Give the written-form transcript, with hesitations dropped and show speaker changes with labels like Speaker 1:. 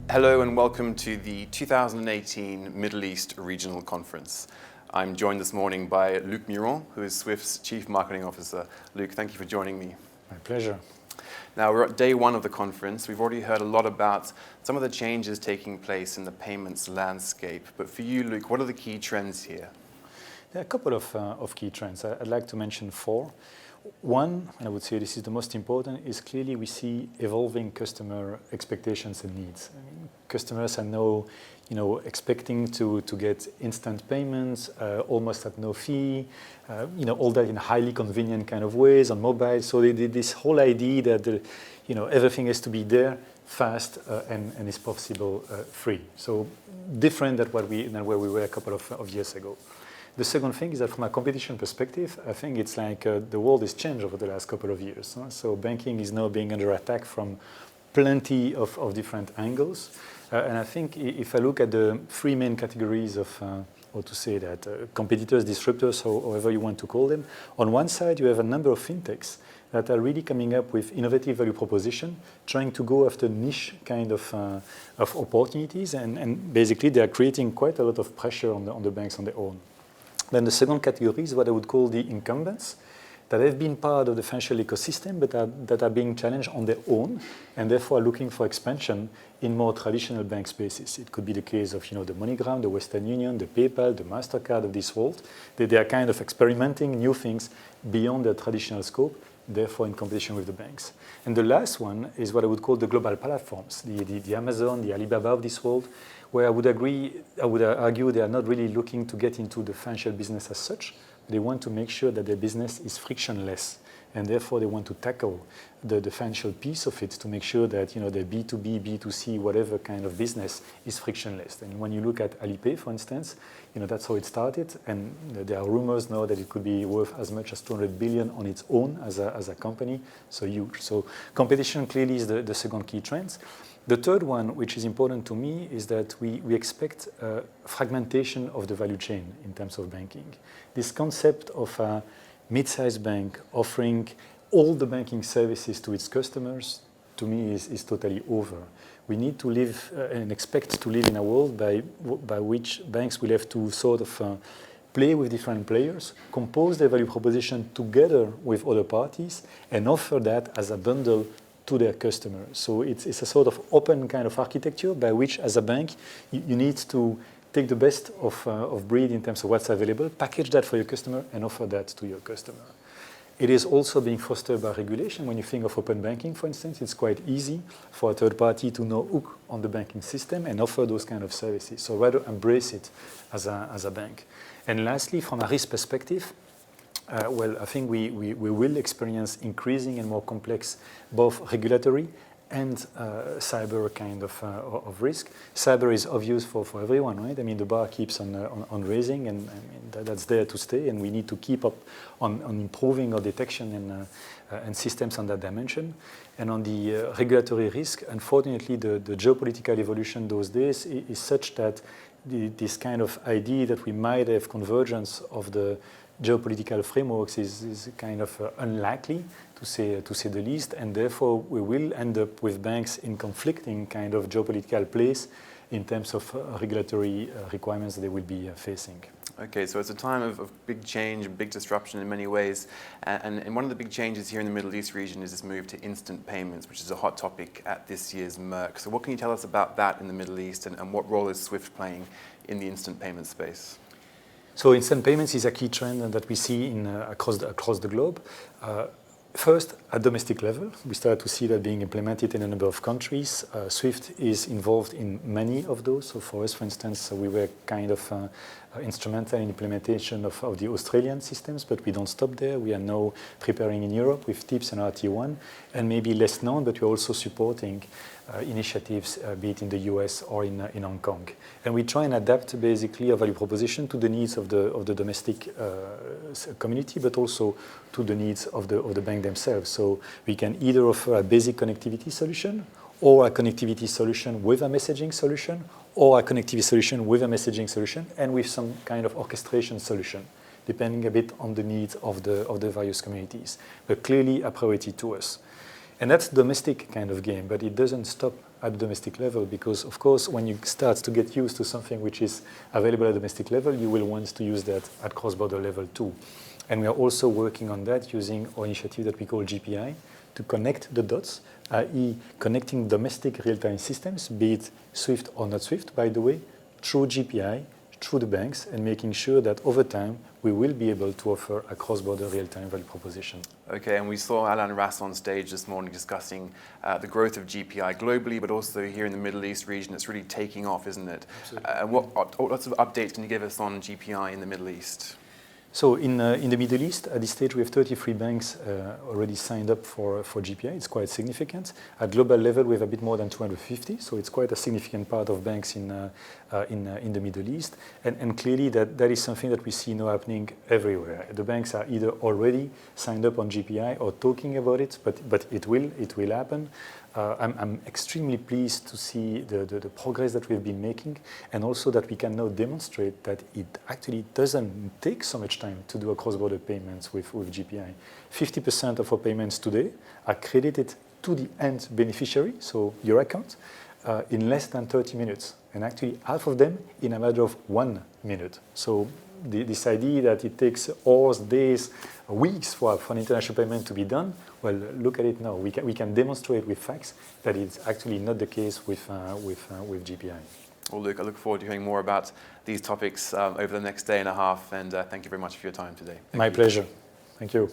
Speaker 1: Hello and welcome to the 2018 Middle East Regional Conference. I'm joined this morning by Luc Meurant, who is Swift's Chief Marketing Officer. Luc, thank you for joining me.
Speaker 2: My pleasure.
Speaker 1: Now, we're at day one of the conference. We've already heard a lot about some of the changes taking place in the payments landscape. But for you, Luc, what are the key trends here?
Speaker 2: There are a couple of key trends. I'd like to mention four. One, and I would say this is the most important, is clearly we see evolving customer expectations and needs. I mean, customers are now, expecting to get instant payments, almost at no fee, all that in highly convenient kind of ways on mobile. So this whole idea that everything has to be there fast and is possible free. So different than where we were a couple of years ago. The second thing is that from a competition perspective, I think it's like the world has changed over the last couple of years. So banking is now being under attack from plenty of different angles. And I think if I look at the three main categories of, competitors, disruptors, however you want to call them, on one side you have a number of fintechs that are really coming up with innovative value proposition, trying to go after niche kind of opportunities, and basically they are creating quite a lot of pressure on the banks on their own. Then the second category is what I would call the incumbents that have been part of the financial ecosystem but that are being challenged on their own and therefore are looking for expansion in more traditional bank spaces. It could be the case of the MoneyGram, the Western Union, the PayPal, the MasterCard of this world. They are kind of experimenting new things beyond their traditional scope, therefore in competition with the banks. And the last one is what I would call the global platforms, the Amazon, the Alibaba of this world, where I would argue they are not really looking to get into the financial business as such. They want to make sure that their business is frictionless, and therefore they want to tackle the financial piece of it to make sure that their B2B, B2C, whatever kind of business is frictionless. And when you look at Alipay, for instance, that's how it started, and there are rumors now that it could be worth as much as 200 billion on its own as a company, so huge. So competition clearly is the second key trend. The third one, which is important to me, is that we expect fragmentation of the value chain in terms of banking. This concept of a mid-sized bank offering all the banking services to its customers, to me, is totally over. We need to live and expect to live in a world by which banks will have to sort of play with different players, compose their value proposition together with other parties, and offer that as a bundle to their customers. So it's a sort of open kind of architecture by which, as a bank, you need to take the best of breed in terms of what's available, package that for your customer, and offer that to your customer. It is also being fostered by regulation. When you think of open banking, for instance, it's quite easy for a third party to now hook on the banking system and offer those kind of services. So rather embrace it as a bank. And lastly, from a risk perspective, I think we will experience increasing and more complex both regulatory and cyber kind of risk. Cyber is obvious for everyone, right? I mean, the bar keeps on raising, and that's there to stay, and we need to keep up on improving our detection and systems on that dimension. And on the regulatory risk, unfortunately, the geopolitical evolution those days is such that this kind of idea that we might have convergence of the geopolitical frameworks is kind of unlikely, to say the least, and therefore we will end up with banks in conflicting kind of geopolitical place in terms of regulatory requirements that they will be facing.
Speaker 1: Okay, so it's a time of big change, big disruption in many ways, and one of the big changes here in the Middle East region is this move to instant payments, which is a hot topic at this year's MERC. So what can you tell us about that in the Middle East, and what role is Swift playing in the instant payment space?
Speaker 2: So instant payments is a key trend that we see across the globe. First, at domestic level, we start to see that being implemented in a number of countries. Swift is involved in many of those. So for us, for instance, we were kind of instrumental in implementation of the Australian systems, but we don't stop there. We are now preparing in Europe with TIPS and RT1, and maybe less known, but we're also supporting initiatives, be it in the US or in Hong Kong. And we try and adapt basically a value proposition to the needs of the domestic community, but also to the needs of the bank themselves. So we can either offer a basic connectivity solution, or a connectivity solution with a messaging solution, or a connectivity solution with a messaging solution, and with some kind of orchestration solution, depending a bit on the needs of the various communities. But clearly a priority to us. And that's domestic kind of game, but it doesn't stop at the domestic level because, of course, when you start to get used to something which is available at domestic level, you will want to use that at cross-border level too. And we are also working on that using our initiative that we call GPI to connect the dots, i.e. connecting domestic real-time systems, be it SWIFT or not SWIFT, by the way, through GPI, through the banks, and making sure that over time we will be able to offer a cross-border real-time value proposition.
Speaker 1: Okay, and we saw Alain Rass on stage this morning discussing the growth of GPI globally, but also here in the Middle East region. It's really taking off, isn't it? What lots of updates can you give us on GPI in the Middle East?
Speaker 2: So in the Middle East, at this stage, we have 33 banks already signed up for GPI. It's quite significant. At global level, we have a bit more than 250, so it's quite a significant part of banks in the Middle East. And clearly, that is something that we see now happening everywhere. The banks are either already signed up on GPI or talking about it, but it will happen. I'm extremely pleased to see the progress that we've been making, and also that we can now demonstrate that it actually doesn't take so much time to do a cross-border payments with GPI. 50% of our payments today are credited to the end beneficiary, so your account, in less than 30 minutes, and actually half of them in a matter of 1 minute. So this idea that it takes hours, days, weeks for an international payment to be done, well, look at it now. We can demonstrate with facts that it's actually not the case with GPI.
Speaker 1: Well, Luc, I look forward to hearing more about these topics over the next day and a half, and thank you very much for your time today.
Speaker 2: My pleasure. Thank you.